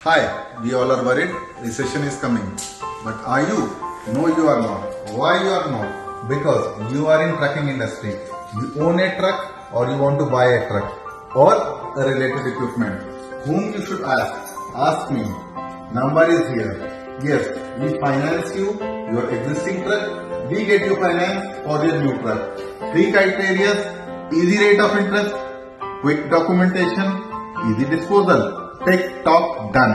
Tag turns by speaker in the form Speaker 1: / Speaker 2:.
Speaker 1: Hi, we all are worried. Recession is coming. But are you? No, you are not. Why you are not? Because you are in trucking industry. You own a truck or you want to buy a truck or a related equipment. Whom you should ask? Ask me. Number is here. Yes, we finance you, your existing truck. We get you finance for your new truck. 3 criteria: easy rate of interest, quick documentation, easy disposal. Tick, tock, done.